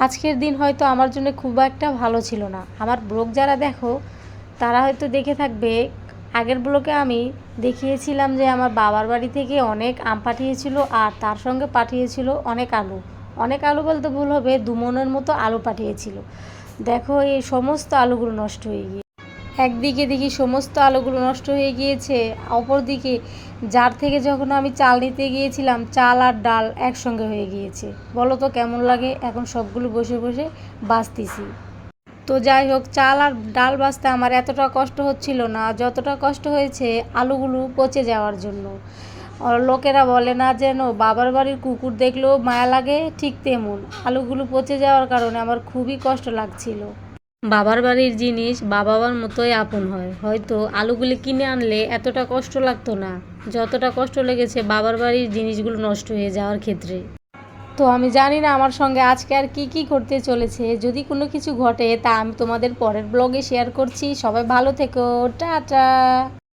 আজকের দিন হয়তো আমার জন্য খুব একটা ভালো ছিল না। আমার ব্লগ যারা দেখো তারা হয়তো দেখে থাকবে, আগের ব্লগে আমি দেখিয়েছিলাম যে আমার বাবার বাড়ি থেকে অনেক আম পাঠিয়েছিল আর তার সঙ্গে পাঠিয়েছিল অনেক আলু। অনেক আলু বলতে ভুল হবে, 2 মনের মতো আলু পাঠিয়েছিল। দেখো এই সমস্ত আলুগুলো নষ্ট হয়ে গিয়ে, একদিকে দেখি সমস্ত আলুগুলো নষ্ট হয়ে গিয়েছে, অপরদিকে জার থেকে যখন আমি চাল নিতে গিয়েছিলাম চাল আর ডাল একসঙ্গে হয়ে গিয়েছে। বলো তো কেমন লাগে? এখন সবগুলো বসে বসে বাছতেছি। তো যাই হোক, চাল আর ডাল বাছতে আমার এতটা কষ্ট হচ্ছিল না যতটা কষ্ট হয়েছে আলুগুলো পচে যাওয়ার জন্য। আর লোকেরা বলে না যেন বাবার বাড়ির কুকুর দেখলেও মায়া লাগে, ঠিক তেমন আলুগুলো পচে যাওয়ার কারণে আমার খুবই কষ্ট লাগছিল। বাবার বাড়ির জিনিস বাবার মতোই আপন হয়। হয়তো আলুগুলি কিনে আনলে এতটা কষ্ট লাগতো না যতটা কষ্ট লেগেছে বাবার বাড়ির জিনিসগুলো নষ্ট হয়ে যাওয়ার ক্ষেত্রে। তো আমি জানি না আমার সঙ্গে আজকে আর কি কি ঘটতে চলেছে। যদি কোনো কিছু ঘটে তা আমি তোমাদের পরের ব্লগে শেয়ার করছি। সবাই ভালো থেকো, টাটা।